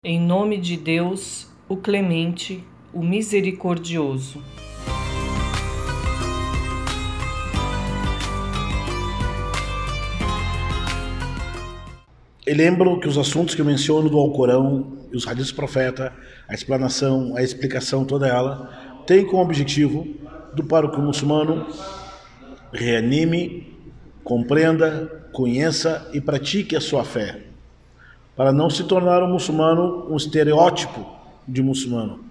Em nome de Deus, o clemente, o misericordioso. E lembro que os assuntos que eu menciono do Alcorão e os hadiths do profeta, a explanação, a explicação, toda ela, tem como objetivo para que o muçulmano reanime, compreenda, conheça e pratique a sua fé, para não se tornar um muçulmano um estereótipo de muçulmano.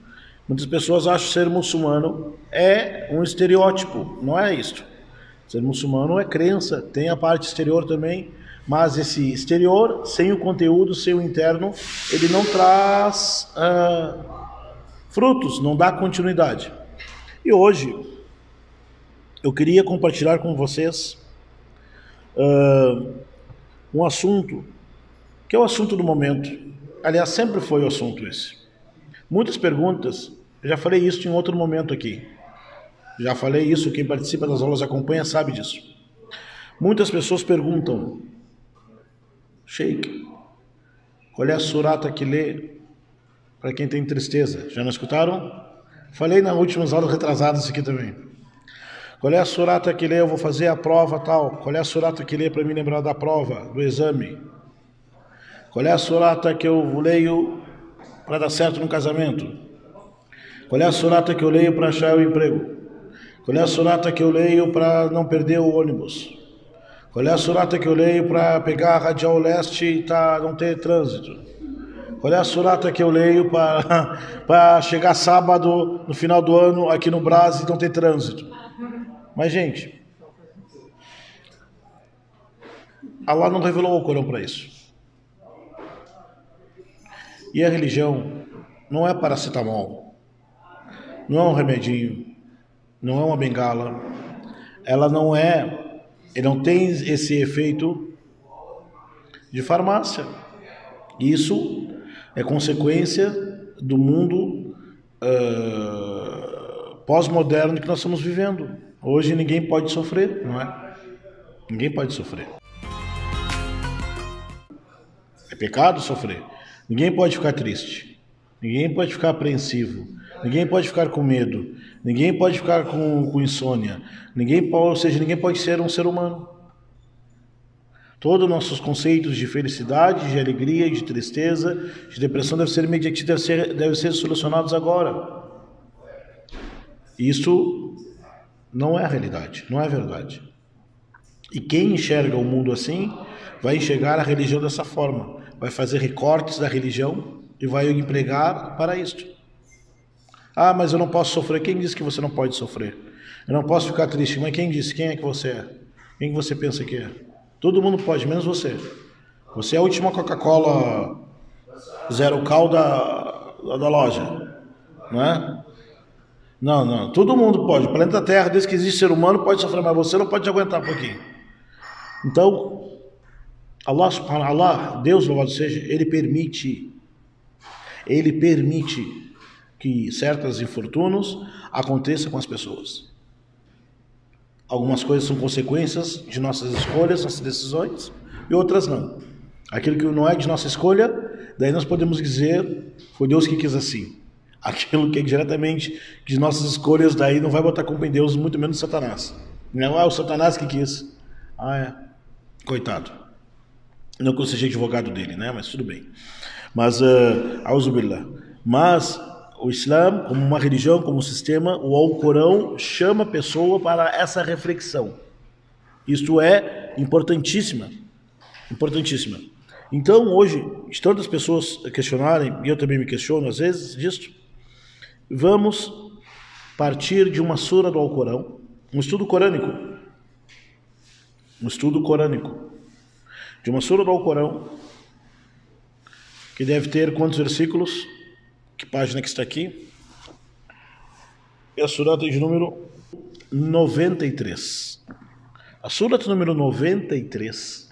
Muitas pessoas acham que ser muçulmano é um estereótipo, não é isto. Ser muçulmano é crença, tem a parte exterior também, mas esse exterior, sem o conteúdo, sem o interno, ele não traz frutos, não dá continuidade. E hoje, eu queria compartilhar com vocês um assunto, que é o assunto do momento. Aliás, sempre foi o assunto esse. Muitas perguntas, eu já falei isso em outro momento aqui. Já falei isso, quem participa das aulas acompanha sabe disso. Muitas pessoas perguntam: Sheikh, qual é a surata que lê para quem tem tristeza? Já não escutaram? Falei nas últimas aulas retrasadas aqui também. Qual é a surata que lê? Eu vou fazer a prova tal. Qual é a surata que lê para me lembrar da prova, do exame? Qual é a surata que eu leio para dar certo no casamento? Qual é a surata que eu leio para achar o emprego? Qual é a surata que eu leio para não perder o ônibus? Qual é a surata que eu leio para pegar a Radial Leste e não ter trânsito? Qual é a surata que eu leio para chegar sábado, no final do ano, aqui no Brasil e não ter trânsito? Mas, gente, Allah não revelou o Corão para isso. E a religião não é paracetamol, não é um remedinho, não é uma bengala, ele não tem esse efeito de farmácia. Isso é consequência do mundo pós-moderno que nós estamos vivendo. Hoje ninguém pode sofrer, não é? Ninguém pode sofrer. É pecado sofrer. Ninguém pode ficar triste. Ninguém pode ficar apreensivo. Ninguém pode ficar com medo. Ninguém pode ficar com insônia. Ninguém pode ser um ser humano. Todos os nossos conceitos de felicidade, de alegria, de tristeza, de depressão devem ser solucionados agora. Isso não é a realidade, não é verdade. E quem enxerga o mundo assim, vai enxergar a religião dessa forma. Vai fazer recortes da religião e vai empregar para isto. Ah, mas eu não posso sofrer. Quem disse que você não pode sofrer? Eu não posso ficar triste. Mas quem disse? Quem é que você é? Quem que você pensa que é? Todo mundo pode, menos você. Você é a última Coca-Cola zero cal da loja. Não é? Não. Todo mundo pode. O planeta Terra, desde que existe ser humano, pode sofrer, mas você não pode aguentar um pouquinho. Então, Allah subhanahu wa ta'ala, Deus louvado seja, Ele permite que certos infortúnios aconteçam com as pessoas. Algumas coisas são consequências de nossas escolhas, nossas decisões, e outras não. Aquilo que não é de nossa escolha, daí nós podemos dizer, foi Deus que quis assim. Aquilo que é diretamente de nossas escolhas, daí não vai botar culpa em Deus, muito menos Satanás. Não é o Satanás que quis. Coitado. Não que eu seja advogado dele, né? Mas tudo bem. Mas, auzubillah. Mas o Islã, como uma religião, como um sistema, o Alcorão chama a pessoa para essa reflexão. Isto é importantíssima. Importantíssima. Então, hoje, de tantas pessoas questionarem, e eu também me questiono às vezes disto, vamos partir de uma sura do Alcorão, um estudo corânico. De uma sura do Alcorão, que deve ter quantos versículos? Que página que está aqui? É a surata de número 93. A surata número 93,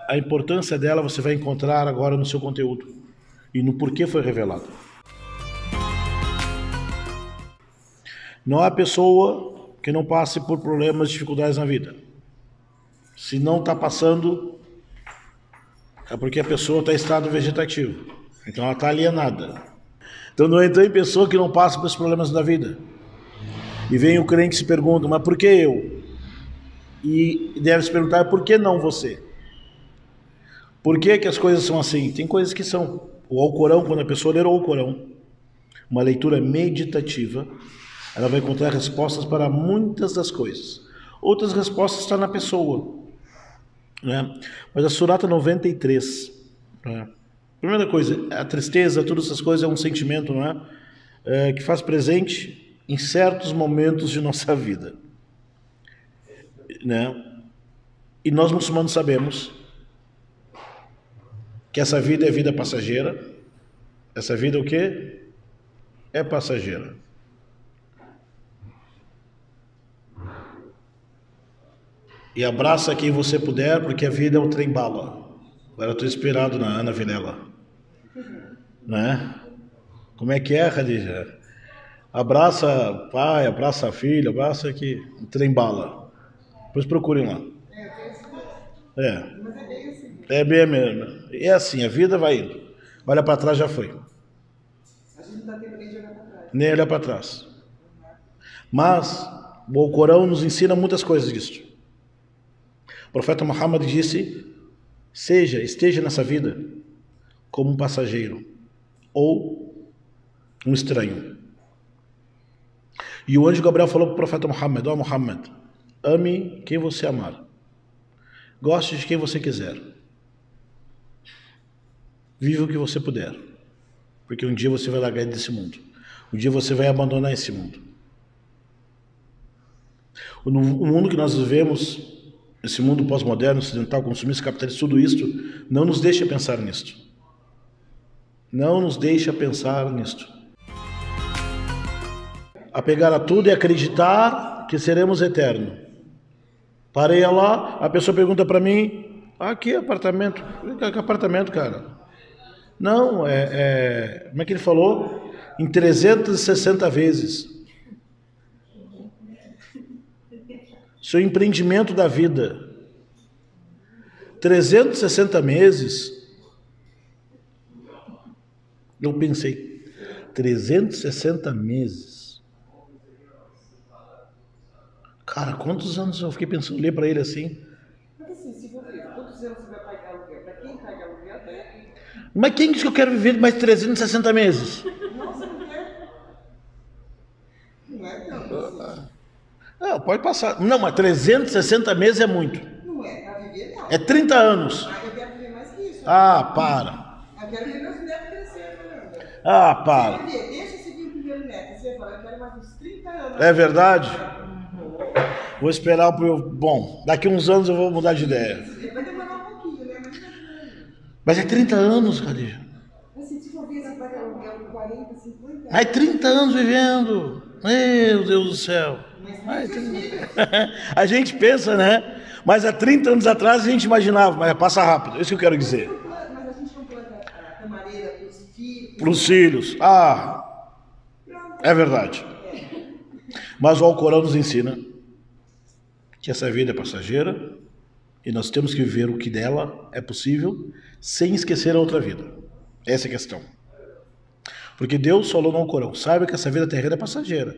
a importância dela você vai encontrar agora no seu conteúdo e no porquê foi revelado. Não há pessoa que não passe por problemas, dificuldades na vida. Se não está passando, é porque a pessoa está em estado vegetativo. Então ela está alienada. Então não tem pessoa que não passa pelos problemas da vida. E vem o crente e se pergunta, mas por que eu? E deve se perguntar, por que não você? Por que as coisas são assim? Tem coisas que são. O Alcorão, quando a pessoa ler o Alcorão, uma leitura meditativa, ela vai encontrar respostas para muitas das coisas. Outras respostas estão na pessoa, né? Mas a Surata 93, né? Primeira coisa, a tristeza, todas essas coisas é um sentimento, não é? Que faz presente em certos momentos de nossa vida, né? E nós muçulmanos sabemos que essa vida é vida passageira. Essa vida o quê? É passageira. E abraça quem você puder, porque a vida é um trem-bala. Agora eu estou inspirado na Ana Vilela, né? Como é que é, Khadija? Abraça pai, abraça filho, abraça aqui, um trem-bala. Depois procurem lá. É bem mesmo. E é assim, a vida vai indo. Olha para trás, já foi. A gente não dá tempo nem de olhar para trás. Nem olhar para trás. Mas o Corão nos ensina muitas coisas disso. O profeta Muhammad disse, esteja nessa vida como um passageiro ou um estranho. E o anjo Gabriel falou para o profeta Muhammad, ó Muhammad, ame quem você amar. Goste de quem você quiser. Viva o que você puder. Porque um dia você vai largar desse mundo. Um dia você vai abandonar esse mundo. O mundo que nós vivemos, esse mundo pós-moderno, ocidental, consumista, capitalista, tudo isto, não nos deixa pensar nisto. Não nos deixa pensar nisto. Apegar a tudo e acreditar que seremos eternos. Parei lá, a pessoa pergunta para mim, aqui apartamento. Que apartamento, cara? Não, como é que ele falou? Em 360 vezes. Seu empreendimento da vida. 360 meses. Eu pensei, 360 meses. Cara, quantos anos eu fiquei pensando, olhei para ele assim. Mas assim, se você, quantos anos você vai pagar aluguel? Para quem paga aluguel, até. Mas quem disse que eu quero viver mais 360 meses? Nossa, não quer. Não é não. Não, pode passar. Não, mas 360 meses é muito. Não é, para viver não. É 30 anos. Ah, eu quero viver mais que isso. Ah, para. Eu quero ver meus netos crescendo, Fernanda. Ah, para. Deixa eu seguir o primeiro neto. Você fala, eu quero mais uns 30 anos. É verdade? Vou esperar pro... Bom, daqui uns anos eu vou mudar de ideia. Vai demorar um pouquinho, né? Mas não é. Mas é 30 anos, Khadija. Assim, se for ver, você paga aluguel por 40, 50 anos. Mas 30 anos vivendo. Meu Deus do céu. Mas A gente pensa, né? Mas há 30 anos atrás a gente imaginava, mas passa rápido. É isso que eu quero dizer. Mas a gente não planta a camareira para os filhos. Para os filhos. Ah, é verdade. Mas o Alcorão nos ensina que essa vida é passageira e nós temos que viver o que dela é possível sem esquecer a outra vida. Essa é a questão. Porque Deus falou no Alcorão, saiba que essa vida terrena é passageira.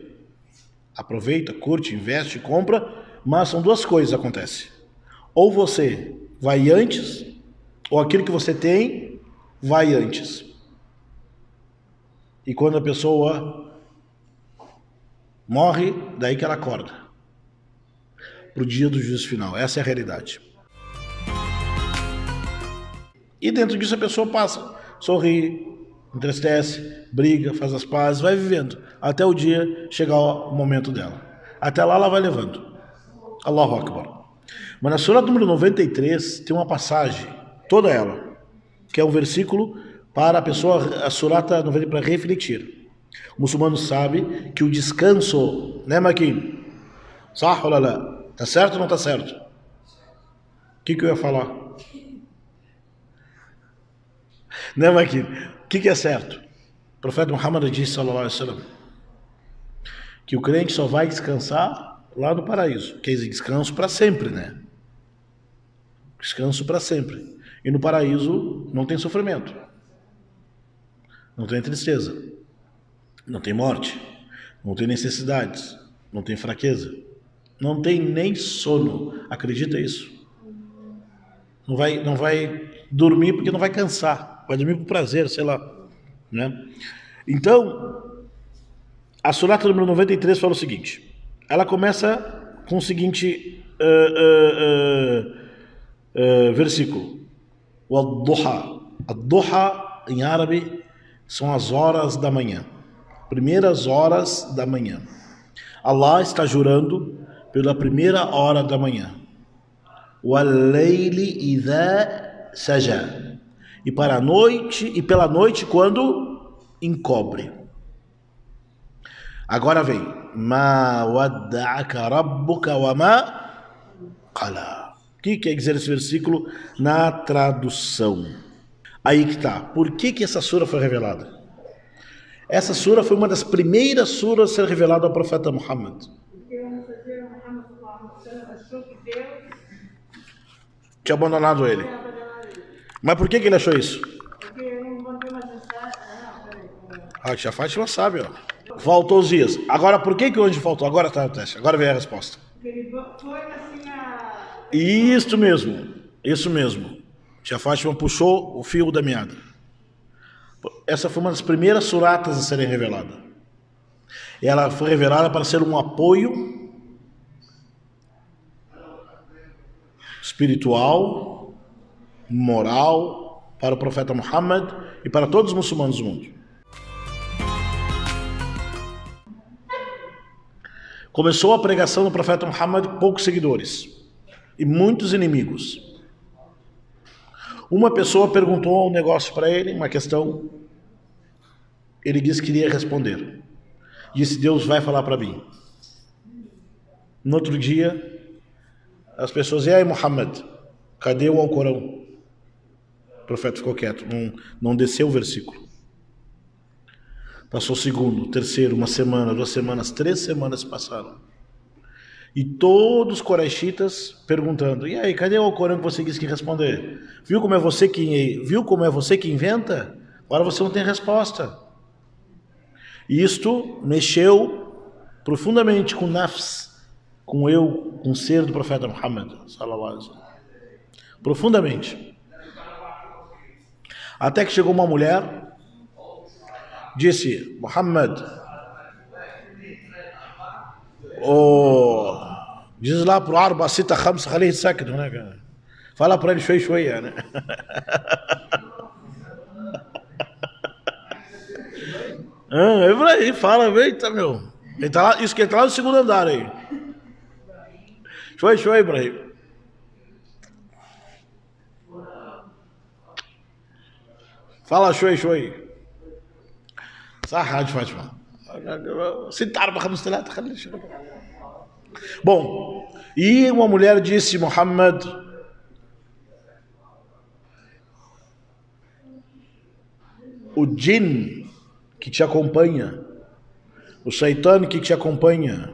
Aproveita, curte, investe, compra, mas são duas coisas que acontecem. Ou você vai antes, ou aquilo que você tem vai antes. E quando a pessoa morre, daí que ela acorda para o dia do juízo final. Essa é a realidade. E dentro disso a pessoa passa, sorri, entristece, briga, faz as pazes, vai vivendo, até o dia chegar o momento dela. Até lá ela vai levando. Allahu Akbar. Mas na Surah número 93 tem uma passagem, toda ela, que é um versículo para a pessoa, a Surata 90 para refletir. O muçulmano sabe que o descanso, né, Maquin? Sah ou lá? Tá certo ou não tá certo? O que eu ia falar? Né, Maquin? O que é certo? O profeta Muhammad disse, sallallahu alaihi wasallam, que o crente só vai descansar lá no paraíso. Quer dizer, descanso para sempre, né? Descanso para sempre. E no paraíso não tem sofrimento, não tem tristeza, não tem morte, não tem necessidades, não tem fraqueza, não tem nem sono. Acredita isso? Não vai dormir porque não vai cansar, vai dormir por prazer, sei lá, né? Então, a surata número 93 fala o seguinte. Ela começa com o seguinte versículo. O ad-duha. Ad-duha, em árabe, são as horas da manhã. Primeiras horas da manhã. Allah está jurando pela primeira hora da manhã. Wal-layli idha saja. E para a noite, e pela noite quando encobre. Agora vem. Ma wadda'aka rabbuka wa ma qala. O que quer dizer esse versículo na tradução? Aí que tá. Por que essa sura foi revelada? Essa sura foi uma das primeiras suras a ser revelada ao profeta Muhammad. Tinha abandonado ele. Mas por que ele achou isso? A tia Fátima sabe, ó. Faltou os dias. Agora, por que o anjo faltou? Agora tá no teste. Agora vem a resposta. Isso mesmo. Isso mesmo. Tia Fátima puxou o fio da meada. Essa foi uma das primeiras suratas a serem reveladas. Ela foi revelada para ser um apoio espiritual, moral para o profeta Muhammad e para todos os muçulmanos do mundo. Começou a pregação do profeta Muhammad, poucos seguidores e muitos inimigos. Uma pessoa perguntou um negócio para ele, uma questão. Ele disse que iria responder. Disse: Deus vai falar para mim. No outro dia, as pessoas: e aí, Muhammad, cadê o Alcorão? O profeta ficou quieto, não desceu o versículo. Passou o segundo, terceiro, uma semana, 2 semanas, 3 semanas passaram. E todos os coraxitas perguntando: e aí, cadê o Alcorão que você disse que ia responder? Viu como é você que inventa? Agora você não tem resposta. E isto mexeu profundamente com o nafs, com eu, com o ser do profeta Muhammad sallallahu alaihi wasallam. Profundamente. Até que chegou uma mulher, disse: Muhammad, diz lá pro Arba Sita Khamsa Khalih Sakit, né, cara? Fala para ele shoia, né? É por aí, fala, eita, meu. Ele tá lá, isso que ele tá lá no segundo andar aí. Shoia, Ibrahim. Fala, shoia. Sahad Fátima. Bom, e uma mulher disse: Muhammad, o jinn que te acompanha, o Shaitan que te acompanha,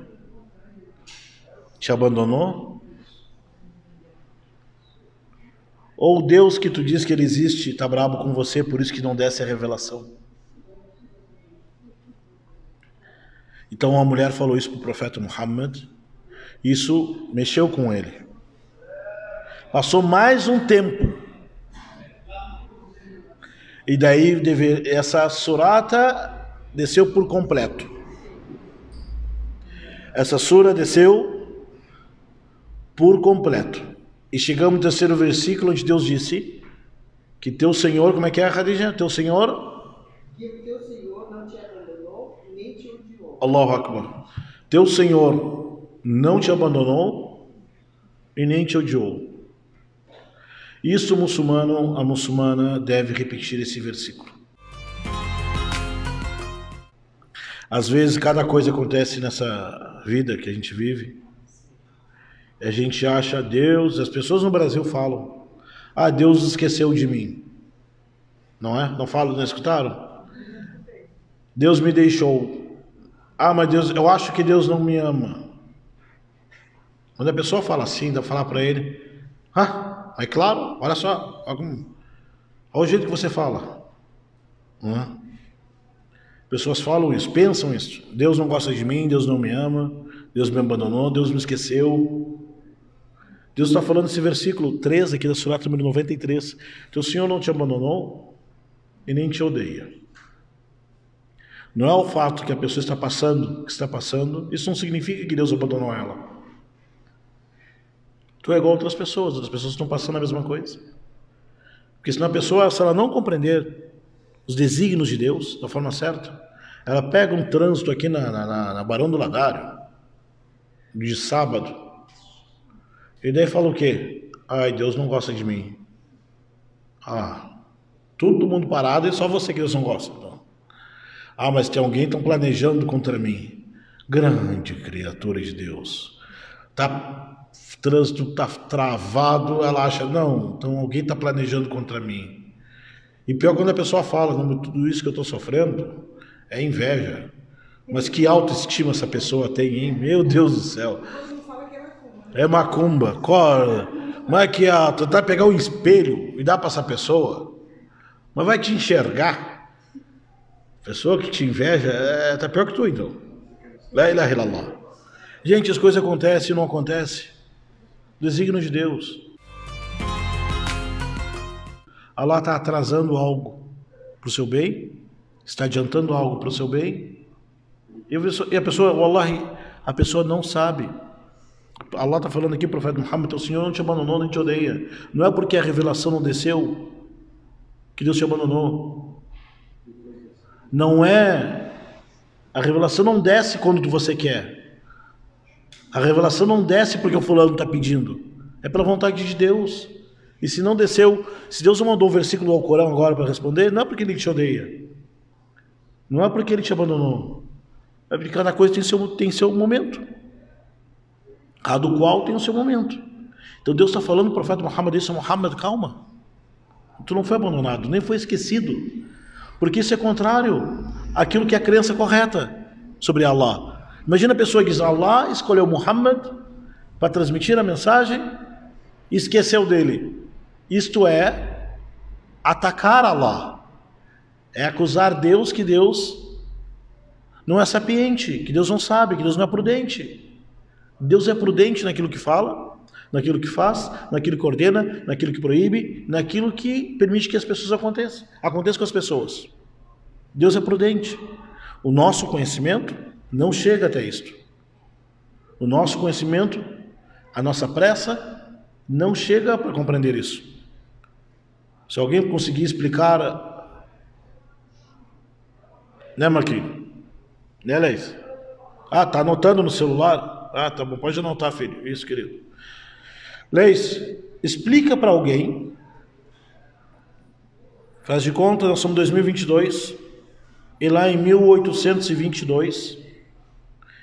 te abandonou? Ou Deus que tu diz que ele existe está bravo com você, por isso que não desce a revelação? Então a mulher falou isso para o profeta Muhammad. Isso mexeu com ele. Passou mais um tempo. E daí essa surata desceu por completo. Essa sura desceu por completo. E chegamos no terceiro versículo, onde Deus disse que teu Senhor, como é que é, Khadija? Teu Senhor? Que o teu Senhor não te abandonou, nem te odiou. Allahu Akbar. Teu Senhor não te abandonou e nem te odiou. Isso a muçulmana deve repetir esse versículo. Às vezes cada coisa acontece nessa vida que a gente vive. A gente acha Deus, as pessoas no Brasil falam: ah, Deus esqueceu de mim. Não é? Não falam, não escutaram? Deus me deixou. Ah, mas Deus, eu acho que Deus não me ama. Quando a pessoa fala assim, dá pra falar para ele: ah, É claro, olha só. Olha o jeito que você fala. Não é? Pessoas falam isso, pensam isso. Deus não gosta de mim, Deus não me ama, Deus me abandonou, Deus me esqueceu. Deus está falando nesse versículo 13 aqui da Surah número 93. Que o Senhor não te abandonou e nem te odeia. Não é o fato que a pessoa está passando, isso não significa que Deus abandonou ela. Tu é igual a outras pessoas estão passando a mesma coisa. Porque senão a pessoa, se ela não compreender os desígnios de Deus da forma certa, ela pega um trânsito aqui na Barão do Ladário, de sábado, e daí fala o quê? Ai, Deus não gosta de mim. Todo mundo parado e só você que Deus não gosta. Então. Mas tem alguém que está planejando contra mim. Grande criatura de Deus. O trânsito está travado, ela acha, não, então alguém está planejando contra mim. E pior quando a pessoa fala, não, tudo isso que eu estou sofrendo é inveja. Mas que autoestima essa pessoa tem, hein? Meu Deus do céu. É macumba. Mas é que tentar pegar um espelho e dar para essa pessoa, mas vai te enxergar. Pessoa que te inveja tá pior que tu, então. La ilaha illallah. Gente, as coisas acontecem e não acontecem. Desígnio de Deus. Allah está atrasando algo para o seu bem, está adiantando algo para o seu bem, e a pessoa, wallahi, a pessoa não sabe. Allah está falando aqui, profeta Muhammad, o Senhor não te abandonou nem te odeia. Não é porque a revelação não desceu que Deus te abandonou. Não é. A revelação não desce quando você quer. A revelação não desce porque o fulano está pedindo. É pela vontade de Deus. E se não desceu, se Deus não mandou um versículo ao Corão agora para responder, não é porque Ele te odeia. Não é porque Ele te abandonou. É porque cada coisa tem seu momento. Cada qual tem o seu momento. Então Deus está falando, o profeta Muhammad disse, Muhammad, calma. Tu não foi abandonado, nem foi esquecido. Porque isso é contrário àquilo que é a crença correta sobre Allah. Imagina a pessoa que diz, Allah escolheu Muhammad para transmitir a mensagem e esqueceu dele. Isto é atacar Allah. É acusar Deus que Deus não é sapiente, que Deus não sabe, que Deus não é prudente. Deus é prudente naquilo que fala, naquilo que faz, naquilo que ordena, naquilo que proíbe, naquilo que permite que as pessoas aconteçam com as pessoas. Deus é prudente. O nosso conhecimento não chega até isto. O nosso conhecimento, a nossa pressa, não chega para compreender isso. Se alguém conseguir explicar, né, Marquinhos? Né, Leis? Tá anotando no celular? Tá bom, pode anotar, filho. Isso, querido. Leis, explica para alguém. Faz de conta, nós somos em 2022. E lá em 1822,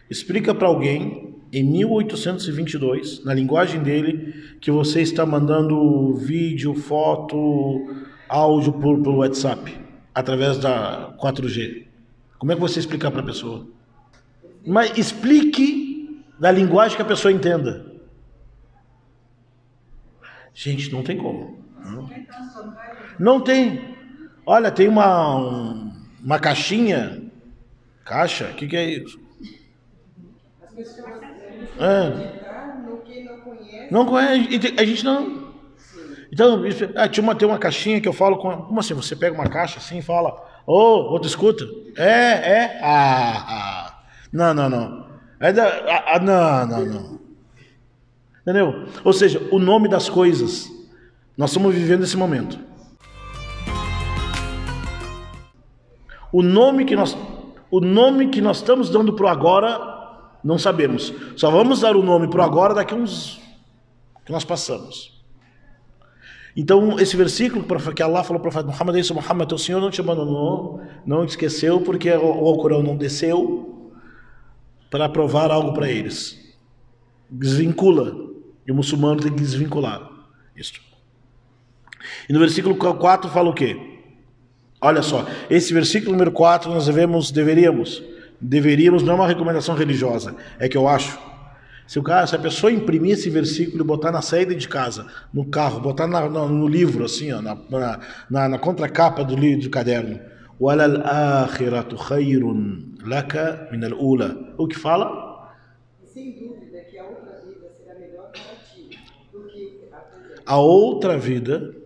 explica para alguém, em 1822, na linguagem dele, que você está mandando vídeo, foto, áudio pelo WhatsApp, através da 4G. Como é que você explicar para a pessoa? Mas explique da linguagem que a pessoa entenda. Gente, não tem como. Não tem. Olha, tem uma caixinha. Caixa? O que é isso? As pessoas No que não conhece. A gente não. Então, tem uma caixinha que eu falo com. Como assim? Você pega uma caixa assim e fala, outro escuta? Não. Não. Entendeu? Ou seja, o nome das coisas. Nós estamos vivendo esse momento. O nome que nós estamos dando para o agora, não sabemos. Só vamos dar o nome para o agora daqui a uns que nós passamos. Então, esse versículo que Allah falou para o profeta Muhammad, disse, Muhammad, o Senhor não te abandonou, não te esqueceu, porque o Alcorão não desceu para provar algo para eles. Desvincula. E o muçulmano tem que desvincular isto. E no versículo 4 fala o quê? Olha só, esse versículo número 4 nós deveríamos, não é uma recomendação religiosa, é que eu acho Se a pessoa imprimir esse versículo e botar na saída de casa, no carro, botar no livro, assim, ó, na contracapa do caderno, وَلَلْآخِرَةُ خَيْرٌ لَكَ مِنَ الْأُولَى. O que fala? Sem dúvida que a outra vida será melhor para ti do que a presente. A outra vida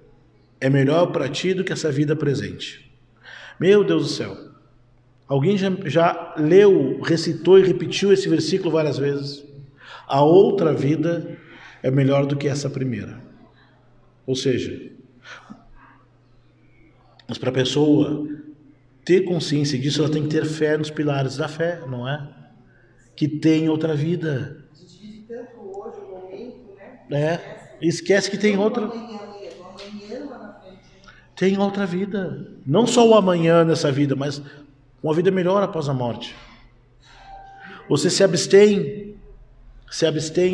é melhor para ti do que essa vida presente. Meu Deus do céu. Alguém já leu, recitou e repetiu esse versículo várias vezes? A outra vida é melhor do que essa primeira. Ou seja, mas para a pessoa ter consciência disso, ela tem que ter fé nos pilares da fé, não é? Que tem outra vida. A gente vive tanto hoje, o momento, né? Esquece que tem outra. Amanhã lá na frente. Tem outra vida. Não só o amanhã nessa vida, mas uma vida melhor após a morte. Você se abstém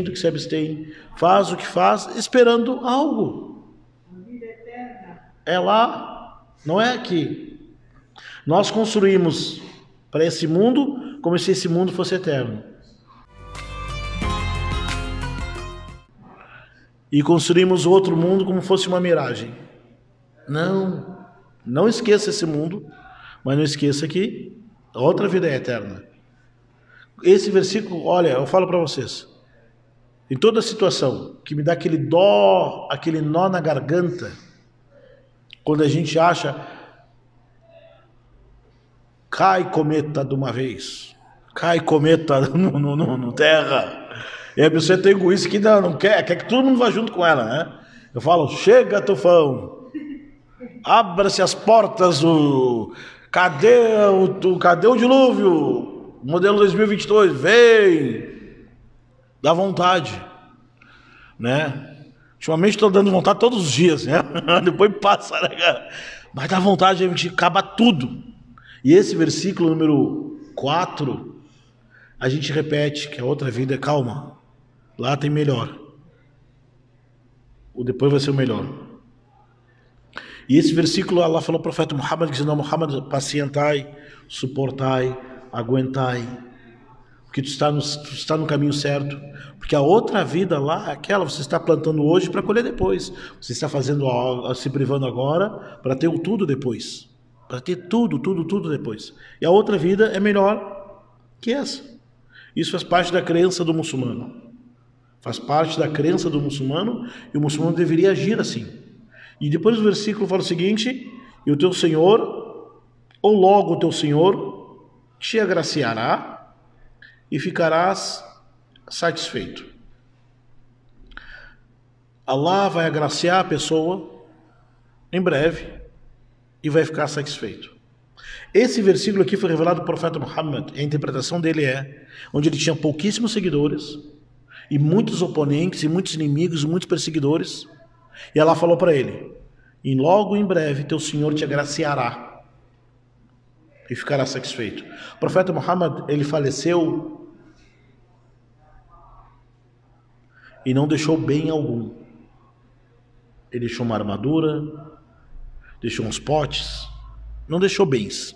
do que se abstém, faz o que faz, esperando algo. Vida eterna. É lá, não é aqui. Nós construímos para esse mundo como se esse mundo fosse eterno. E construímos outro mundo como fosse uma miragem. Não esqueça esse mundo, mas não esqueça que a outra vida é eterna. Esse versículo, olha, eu falo para vocês, em toda situação que me dá aquele dó, aquele nó na garganta, quando a gente acha, cai cometa de uma vez, cai cometa no terra, e a pessoa tem egoísta que não quer que todo mundo vá junto com ela, né? Eu falo, chega tufão, abra-se as portas, cadê o dilúvio? Modelo 2022, vem! Dá vontade, né? Ultimamente estou dando vontade todos os dias, né? Depois passa, né, cara? Mas dá vontade, a gente acaba tudo. E esse versículo número 4, a gente repete que a outra vida é calma. Lá tem melhor. O depois vai ser o melhor. E esse versículo, Allah falou ao profeta Muhammad, que senão Muhammad, pacientai, suportai, aguentai, porque tu está no caminho certo, porque a outra vida lá, aquela você está plantando hoje para colher depois, você está se privando agora para ter o tudo depois, para ter tudo depois, e a outra vida é melhor que essa. Isso faz parte da crença do muçulmano, e o muçulmano deveria agir assim. E depois o versículo fala o seguinte: e o teu Senhor, ou logo o teu Senhor, te agraciará e ficarás satisfeito. Allah vai agraciar a pessoa em breve e vai ficar satisfeito. Esse versículo aqui foi revelado ao profeta Muhammad, e a interpretação dele é onde ele tinha pouquíssimos seguidores e muitos oponentes e muitos inimigos e muitos perseguidores, e Allah falou para ele: e logo em breve teu Senhor te agraciará e ficará satisfeito. O profeta Muhammad, ele faleceu e não deixou bem algum. Ele deixou uma armadura, deixou uns potes, não deixou bens.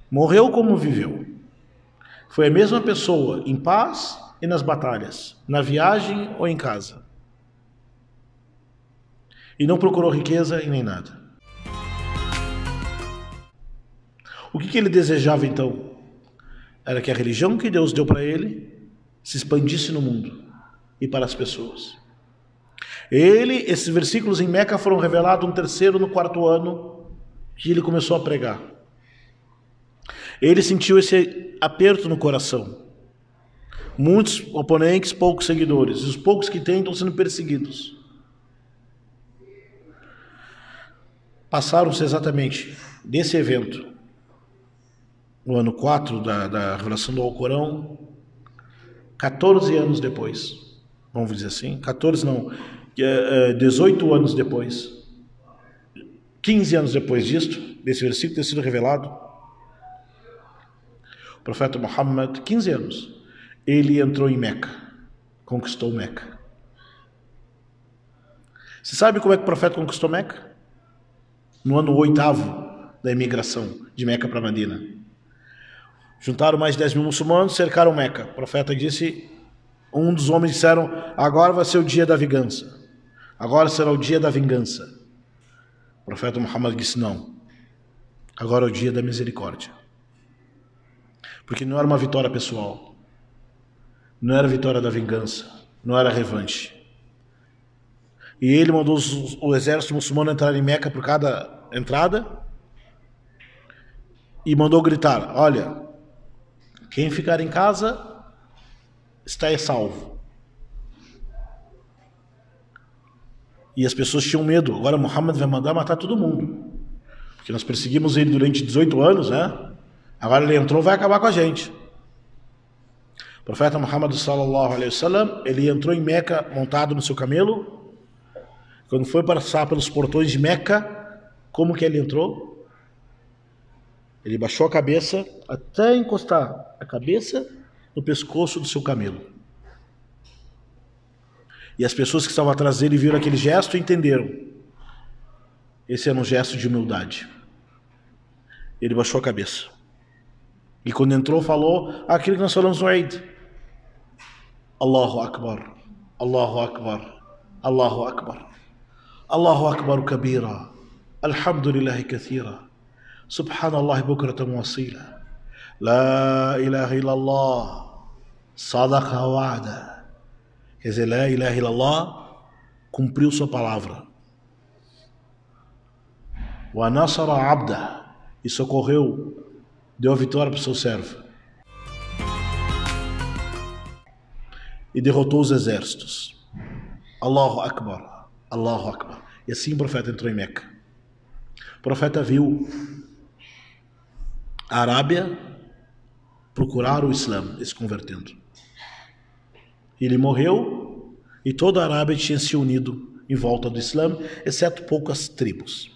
Morreu como viveu. Foi a mesma pessoa em paz e nas batalhas, na viagem ou em casa. E não procurou riqueza e nem nada. O que ele desejava então? Era que a religião que Deus deu para ele se expandisse no mundo e para as pessoas. Esses versículos em Meca foram revelados no 3º, no 4º ano que ele começou a pregar. Ele sentiu esse aperto no coração. Muitos oponentes, poucos seguidores. E os poucos que têm estão sendo perseguidos. Passaram-se exatamente desse evento, no ano 4 da revelação do Alcorão, 14 anos depois, vamos dizer assim, 18 anos depois, 15 anos depois desse versículo ter sido revelado, o profeta Muhammad, 15 anos, ele entrou em Meca, conquistou Meca. Você sabe como é que o profeta conquistou Meca? No ano 8º da imigração de Meca para Medina. Juntaram mais de 10 mil muçulmanos, cercaram Meca. O profeta disse, um dos homens disseram, agora vai ser o dia da vingança. Agora será o dia da vingança. O profeta Muhammad disse, não. Agora é o dia da misericórdia. Porque não era uma vitória pessoal. Não era a vitória da vingança. Não era revanche. E ele mandou o exército muçulmano entrar em Meca por cada entrada. E mandou gritar, olha, quem ficar em casa está salvo. E as pessoas tinham medo. Agora Muhammad vai mandar matar todo mundo. Porque nós perseguimos ele durante 18 anos, né? Agora ele entrou, vai acabar com a gente. O profeta Muhammad sallallahu alaihi wasallam, ele entrou em Meca montado no seu camelo. Quando foi passar pelos portões de Meca, como que ele entrou? Ele baixou a cabeça até encostar a cabeça no pescoço do seu camelo. E as pessoas que estavam atrás dele viram aquele gesto e entenderam. Esse era um gesto de humildade. Ele baixou a cabeça. E quando entrou, falou aquilo que nós falamos no Eid. Allahu Akbar, Allahu Akbar, Allahu Akbar. Allahu Akbar kabira. Alhamdulillahi kathira. Subhanallah bukratan wa asila. La ilaha illallah. Sadaqa wa'ada. Quer dizer, la ilaha illallah cumpriu sua palavra. Wa nasara abda. E socorreu, deu a vitória para o seu servo. E derrotou os exércitos. Allahu Akbar, Allahu Akbar. E assim o profeta entrou em Meca. O profeta viu a Arábia procurar o Islã e se convertendo. Ele morreu e toda a Arábia tinha se unido em volta do Islã, exceto poucas tribos.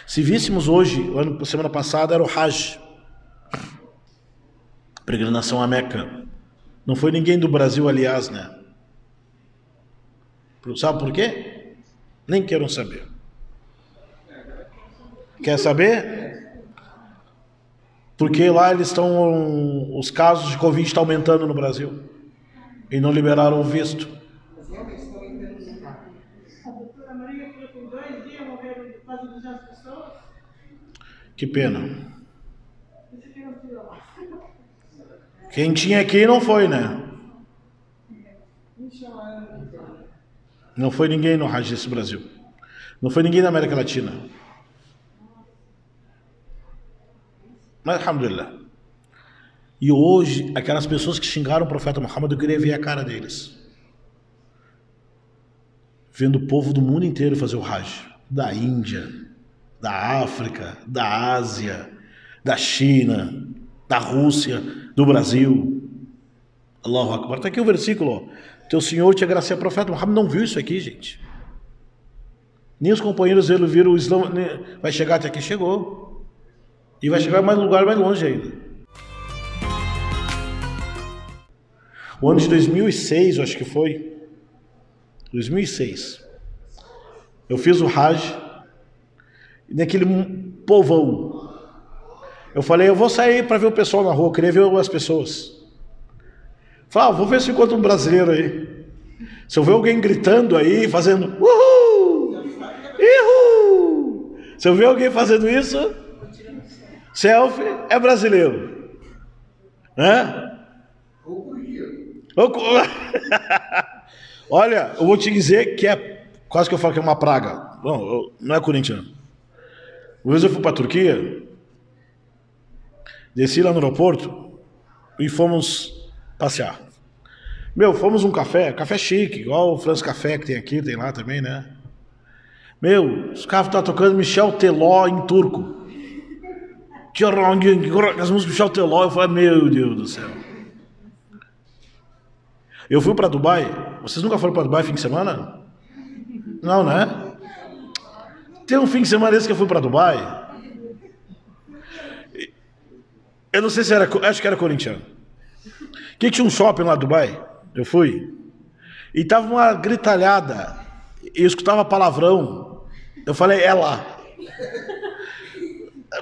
Se víssemos hoje, semana passada era o Hajj, peregrinação a Meca. Não foi ninguém do Brasil, aliás, né? Sabe por quê? Nem quero saber. Quer saber? Porque lá eles estão, os casos de Covid estão aumentando no Brasil e não liberaram o visto. Que pena. Quem tinha aqui não foi, né? Não foi ninguém no Hajj desse Brasil. Não foi ninguém na América Latina. Mas, alhamdulillah. E hoje, aquelas pessoas que xingaram o profeta Muhammad, eu queria ver a cara deles. Vendo o povo do mundo inteiro fazer o Hajj. Da Índia, da África, da Ásia, da China, da Rússia, do Brasil. Allahu Akbar. Está aqui o versículo. Teu Senhor te agracia. O profeta Muhammad não viu isso aqui, gente. Nem os companheiros dele viram o Islã. Vai chegar até aqui, chegou. E vai chegar em mais lugar, mais longe ainda. O ano de 2006, eu acho que foi. 2006. Eu fiz o Hajj. E naquele povão. Eu falei, eu vou sair para ver o pessoal na rua. Eu queria ver as pessoas. Falei, vou ver se encontro um brasileiro aí. Se eu ver alguém gritando aí, fazendo uhul! Uhul! Se eu ver alguém fazendo isso, selfie, é brasileiro. Né? Olha, eu vou te dizer que é quase que eu falo que é uma praga. Não é corintiano. Uma vez eu fui para a Turquia, desci lá no aeroporto e fomos passear. Fomos um café chique, igual o France Café que tem aqui, tem lá também, né? Os caras estavam tocando Michel Teló em turco. As músicas Michel Teló, eu falei, meu Deus do céu. Eu fui para Dubai. Vocês nunca foram para Dubai fim de semana? Não, né? Tem um fim de semana desse que eu fui para Dubai. Eu não sei se era, acho que era corintiano. Que tinha um shopping lá em Dubai. Eu fui. E tava uma gritalhada. Eu escutava palavrão. Eu falei, é lá.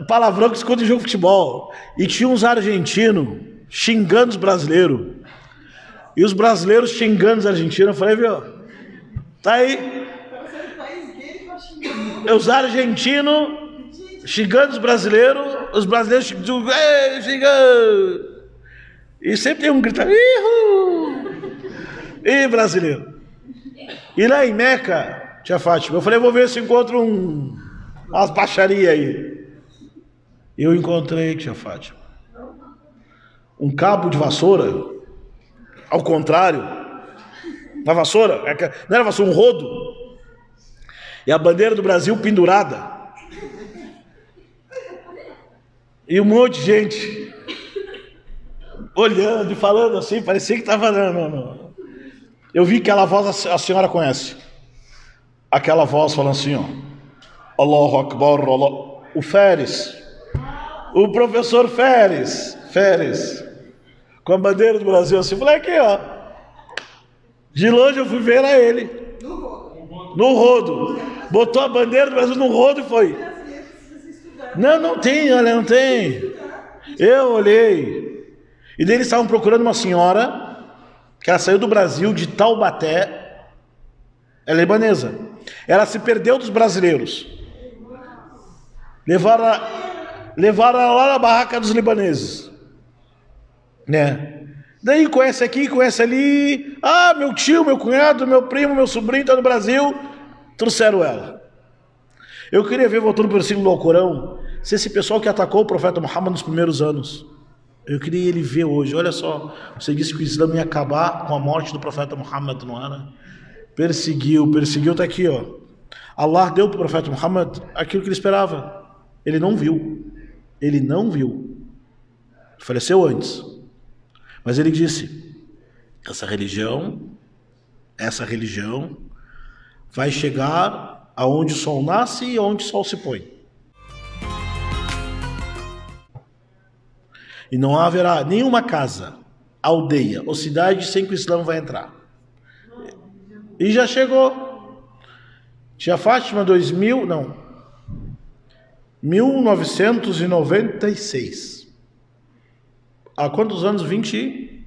Palavrão que esconde jogo de futebol. E tinha uns argentinos xingando os brasileiros. E os brasileiros xingando os argentinos. Eu falei, viu? Tá aí. Os argentinos xingando os brasileiros xingando. E sempre tem um gritando. Ih, brasileiro. E lá em Meca, tia Fátima, eu falei, vou ver se encontro umas baixarias aí. Eu encontrei, tia Fátima, um cabo de vassoura, ao contrário, na vassoura, não era vassoura, um rodo, e a bandeira do Brasil pendurada, e um monte de gente olhando e falando assim, parecia que estava... Não. Eu vi aquela voz, a senhora conhece, aquela voz falando assim, ó, Allahu Akbar, Allah. O Férez, o professor Férez, com a bandeira do Brasil assim, falei aqui, ó, de longe eu fui ver, era ele, no rodo, botou a bandeira do Brasil no rodo e foi. Não tem, olha, não tem. Eu olhei, e daí eles estavam procurando uma senhora, que ela saiu do Brasil, de Taubaté, ela é libanesa, ela se perdeu dos brasileiros, levaram ela lá na barraca dos libaneses, né? Daí conhece aqui, conhece ali, meu tio, meu cunhado, meu primo, meu sobrinho está no Brasil, trouxeram ela. Eu queria ver, voltando para o versículo do Alcorão, se esse pessoal que atacou o profeta Muhammad nos primeiros anos, eu queria ele ver hoje. Olha só, você disse que o Islã ia acabar com a morte do profeta Muhammad, não era? Perseguiu, está aqui, ó. Allah deu para o profeta Muhammad aquilo que ele esperava. Ele não viu. Faleceu antes. Mas ele disse, essa religião vai chegar aonde o sol nasce e aonde o sol se põe. E não haverá nenhuma casa, aldeia ou cidade sem que o Islã vai entrar. E já chegou. Tia Fátima, 1996. Há quantos anos? 20?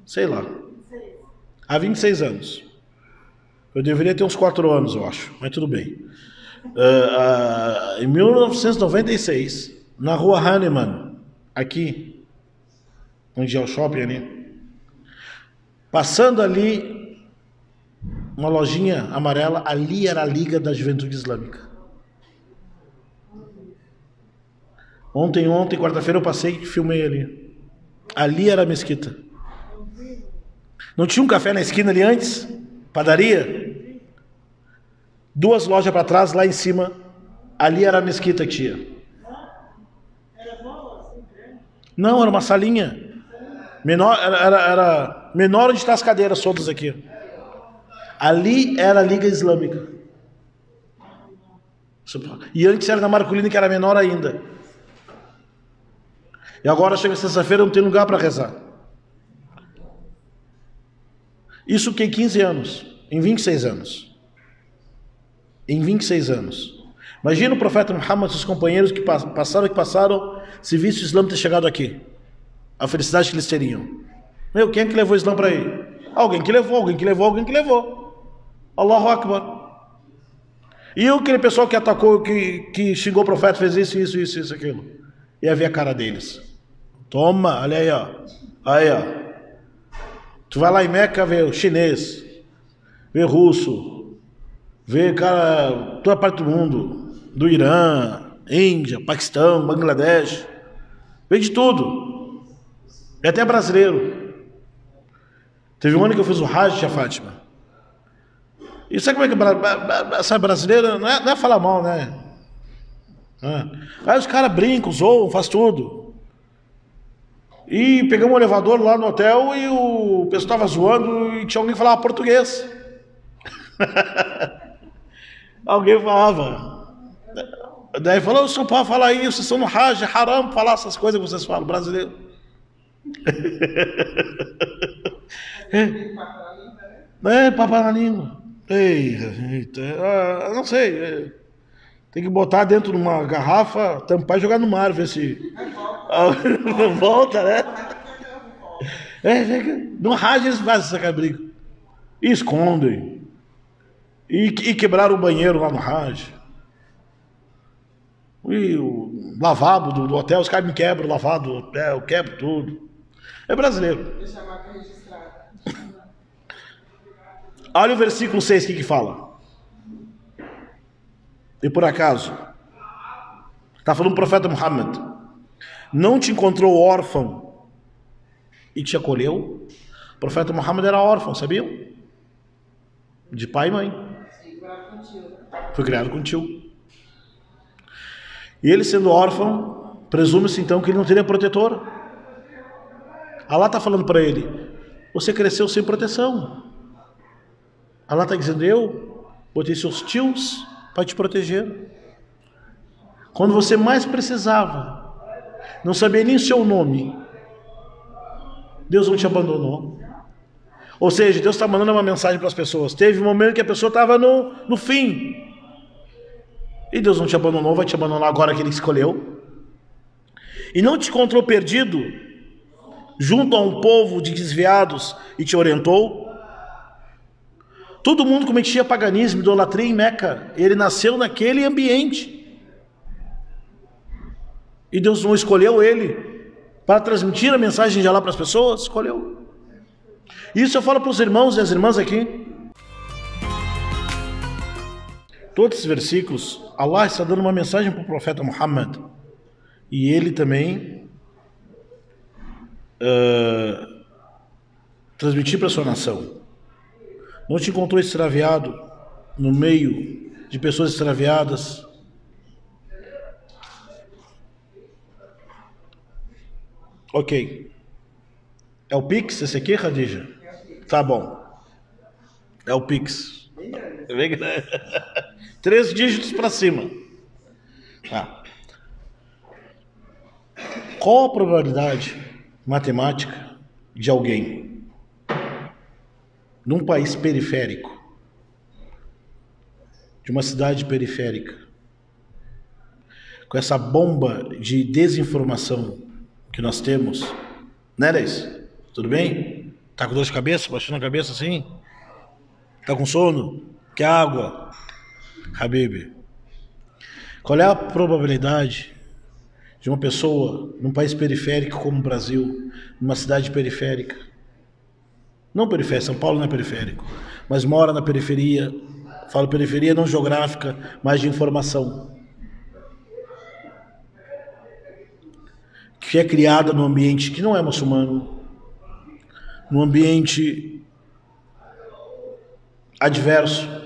Sei lá. Há 26 anos. Eu deveria ter uns 4 anos, eu acho. Mas tudo bem. Em 1996, na rua Hahnemann, aqui, onde é o shopping ali, passando ali, uma lojinha amarela, ali era a Liga da Juventude Islâmica. Ontem, quarta-feira, eu passei e filmei ali. Ali era a mesquita. Não tinha um café na esquina ali antes? Padaria? 2 lojas para trás, lá em cima, ali era a mesquita que tinha. Não, era uma salinha. Menor, era menor onde está as cadeiras todas aqui. Ali era a Liga Islâmica. E antes era na Marcolina, que era menor ainda. E agora chega sexta-feira, não tem lugar para rezar. Isso que em 15 anos, em 26 anos. Em 26 anos. Imagina o profeta Muhammad e seus companheiros que passaram, se visse o Islã ter chegado aqui. A felicidade que eles teriam. Quem é que levou o Islã para aí? Alguém que levou. Allahu Akbar. E aquele pessoal que atacou, que xingou o profeta, fez isso, aquilo. E havia a cara deles. Toma, olha aí, ó. Aí, ó. Tu vai lá em Meca, vê o chinês, vê russo, vê cara, toda parte do mundo, do Irã, Índia, Paquistão, Bangladesh, vê de tudo. E até brasileiro. Teve um ano que eu fiz o Hajj, tia Fátima. E sabe como é que essa brasileira, não é falar mal, né? Aí os caras brincam, zoam, faz tudo. E pegamos um elevador lá no hotel e o pessoal estava zoando e tinha alguém que falava português. Alguém falava. Daí falou, o senhor pode falar isso, vocês estão no Hajj, é haram falar essas coisas que vocês falam, brasileiro. Papai na língua. Eita, não sei. Tem que botar dentro de uma garrafa, tampar e jogar no mar, ver se volta, né? No Hajj eles fazem essa cabriga. E escondem. E quebraram o banheiro lá no Hajj. E o lavabo do hotel, os caras me quebram o lavabo do hotel, eu quebro tudo. É brasileiro. Deixa a marca registrada. Olha o versículo 6 que fala. E por acaso, está falando o profeta Muhammad, não te encontrou órfão e te acolheu? O profeta Muhammad era órfão, sabiam? De pai e mãe. Foi criado com tio. E ele sendo órfão, presume-se então que ele não teria protetor. Allah está falando para ele, você cresceu sem proteção. Allah está dizendo, eu botei seus tios para te proteger. Quando você mais precisava, não sabia nem o seu nome, Deus não te abandonou. Ou seja, Deus está mandando uma mensagem para as pessoas. Teve um momento que a pessoa estava no fim, e Deus não te abandonou, vai te abandonar agora que Ele escolheu. E não te encontrou perdido junto a um povo de desviados e te orientou. Todo mundo cometia paganismo, idolatria em Meca. Ele nasceu naquele ambiente. E Deus não escolheu ele para transmitir a mensagem de Allah para as pessoas? Escolheu. Isso eu falo para os irmãos e as irmãs aqui. Todos esses versículos, Allah está dando uma mensagem para o profeta Muhammad. E ele também transmitir para a sua nação. Não te encontrou extraviado no meio de pessoas extraviadas? Ok. É o Pix esse aqui, Khadija? Tá bom. É o Pix. 3 dígitos para cima. Tá. Qual a probabilidade matemática de alguém num país periférico, de uma cidade periférica, com essa bomba de desinformação que nós temos, né, Leis? Tudo bem? Tá com dor de cabeça? Baixando a cabeça assim? Tá com sono? Quer água? Habib, qual é a probabilidade de uma pessoa num país periférico como o Brasil, numa cidade periférica, não periférica, São Paulo não é periférico, mas mora na periferia, falo periferia não geográfica, mas de informação, que é criada num ambiente que não é muçulmano, num ambiente adverso,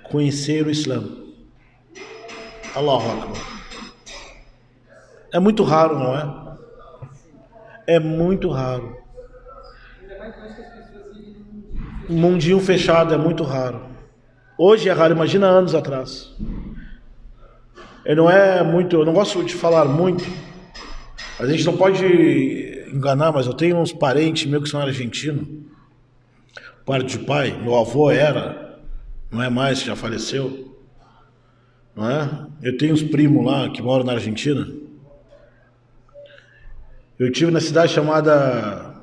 conhecer o Islã. Allahu Akbar. É muito raro, não é? É muito raro. Mundinho fechado é muito raro. Hoje é raro, imagina anos atrás. Eu não gosto de falar muito. A gente não pode enganar, mas eu tenho uns parentes meus que são argentinos. Parte de pai, meu avô era, não é mais, já faleceu. Não é? Eu tenho uns primos lá que moram na Argentina. Eu estive na cidade chamada,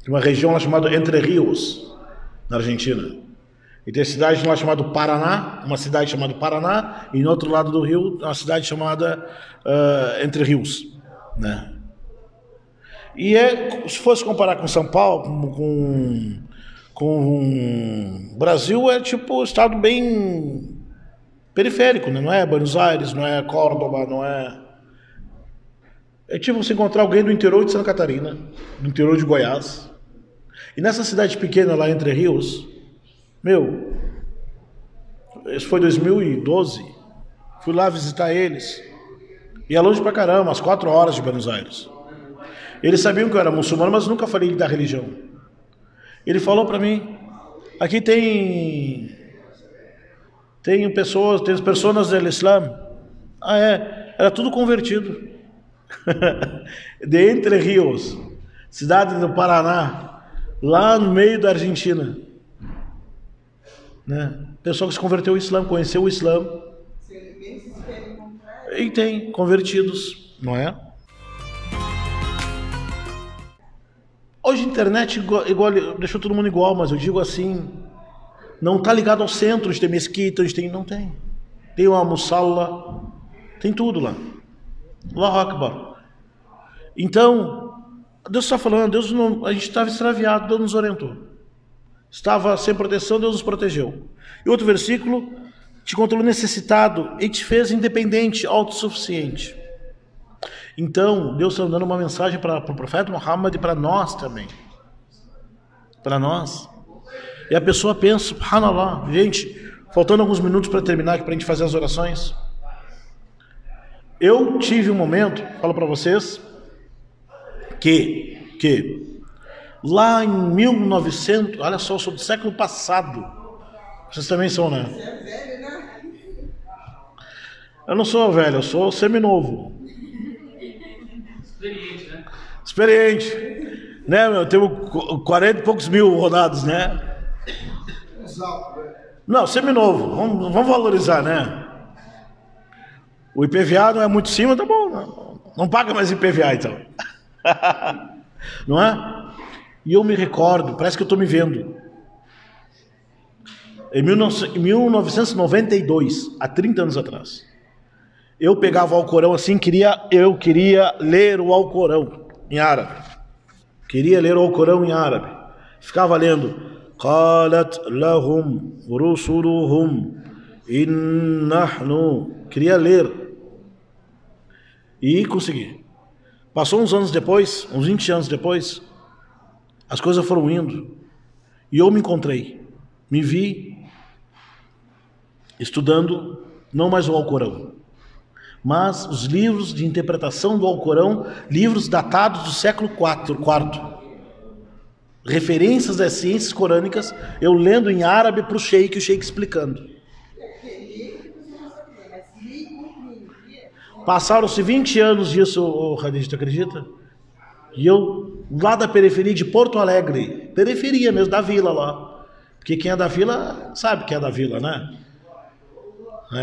uma região lá chamada Entre Rios, na Argentina. E tem a cidade lá chamada Paraná, uma cidade chamada Paraná, e no outro lado do rio, uma cidade chamada Entre Rios, né? E se fosse comparar com São Paulo, com o Brasil, é tipo um estado bem periférico, né? Não é Buenos Aires, não é Córdoba, não é... É tipo você encontrar alguém do interior de Santa Catarina, do interior de Goiás. E nessa cidade pequena lá, Entre Rios, isso foi 2012, fui lá visitar eles. E é longe pra caramba, às 4 horas de Buenos Aires. Eles sabiam que eu era muçulmano, mas nunca falei da religião. Ele falou pra mim, aqui tem pessoas do Islã. Ah, é? Era tudo convertido. De Entre Rios, cidade do Paraná, lá no meio da Argentina. né? Pessoal que se converteu ao Islã, conheceu o Islã. E tem convertidos, não é? Hoje a internet igual, deixou todo mundo igual, mas eu digo assim, não está ligado ao centro, de ter mesquita, não tem. Tem uma musalla, tem tudo lá. Allahu Akbar. Então, Deus está falando, Deus não, a gente estava extraviado, Deus nos orientou. Estava sem proteção, Deus nos protegeu. E outro versículo, te encontrou necessitado e te fez independente, autossuficiente. Então, Deus está dando uma mensagem para o profeta Muhammad e para nós também. Para nós. E a pessoa pensa, subhanallah, gente, faltando alguns minutos para terminar, para a gente fazer as orações. Eu tive um momento, falo para vocês, que lá em 1900, olha só, eu sou do século passado. Vocês também são, né? Você é velho, né? Eu não sou velho, eu sou seminovo. Experiente, né? Experiente. Né, meu? Temos 40 e poucos mil rodados, né? Não, seminovo. Vamos valorizar, né? O IPVA não é muito cima, tá bom. Não paga mais IPVA, então. Não é? E eu me recordo, parece que eu estou me vendo. Em 1992, há 30 anos atrás, eu pegava o Alcorão assim, eu queria ler o Alcorão em árabe. Queria ler o Alcorão em árabe. Ficava lendo. Qalat lahum rusuluhum in nahnu. Queria ler. E consegui. Passou uns anos depois, uns 20 anos depois, as coisas foram indo. E eu me encontrei. Me vi estudando não mais o Alcorão, mas os livros de interpretação do Alcorão, livros datados do século IV, referências das ciências corânicas, eu lendo em árabe para o sheik explicando. Passaram-se 20 anos disso, Khadija, tu acredita? E eu, lá da periferia de Porto Alegre, periferia mesmo, da vila lá, porque quem é da vila sabe quem é da vila, né?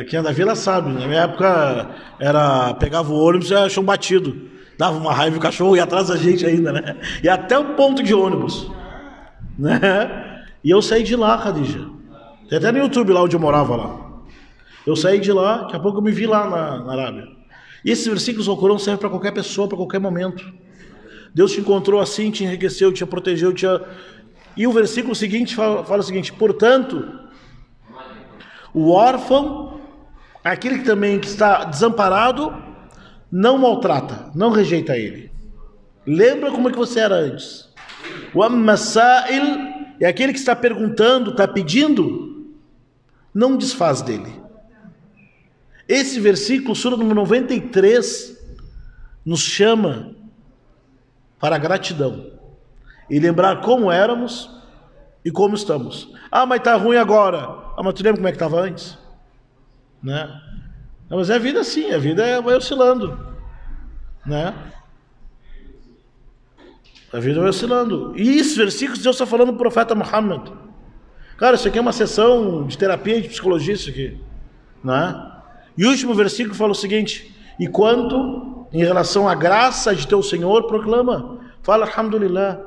Quem é da vila sabe, na minha época pegava o ônibus e era chão batido, dava uma raiva, o cachorro ia atrás da gente ainda, né? E até o ponto de ônibus, né? E eu saí de lá, Khadija. Tem até no YouTube lá onde eu morava lá. Eu saí de lá, daqui a pouco eu me vi lá na Arábia. E esses versículos do Alcorão servem para qualquer pessoa, para qualquer momento. Deus te encontrou assim, te enriqueceu, te protegeu, E o versículo seguinte fala o seguinte: portanto, o órfão, aquele que também está desamparado, não maltrata, não rejeita ele. Lembra como é que você era antes. O ammasail é aquele que está perguntando, está pedindo, não desfaz dele. Esse versículo, sura número 93, nos chama para a gratidão e lembrar como éramos e como estamos. Ah, mas está ruim agora. Ah, mas tu lembra como é que estava antes? Né? Não, mas é a vida assim, a vida vai oscilando, né? A vida vai oscilando. E esses versículos Deus está falando para o profeta Muhammad. Cara, isso aqui é uma sessão de terapia de psicologia, isso aqui, né? E o último versículo fala o seguinte: e quanto em relação à graça de teu Senhor, proclama, fala alhamdulillah.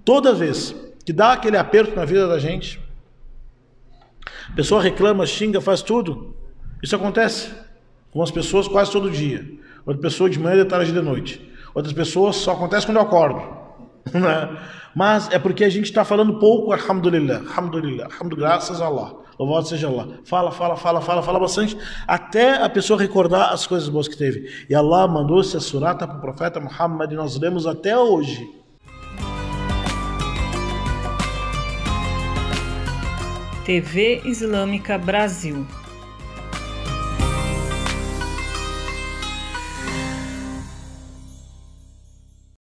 Toda vez que dá aquele aperto na vida da gente, a pessoa reclama, xinga, faz tudo. Isso acontece com as pessoas quase todo dia. Outra pessoa de manhã, de tarde e de noite. Outras pessoas só acontece quando eu acordo. Mas é porque a gente está falando pouco alhamdulillah, alhamdulillah, graças a Allah. Louvado seja Allah. Fala bastante, até a pessoa recordar as coisas boas que teve. E Allah mandou essa surata para o profeta Muhammad e nós lemos até hoje. TV Islâmica Brasil.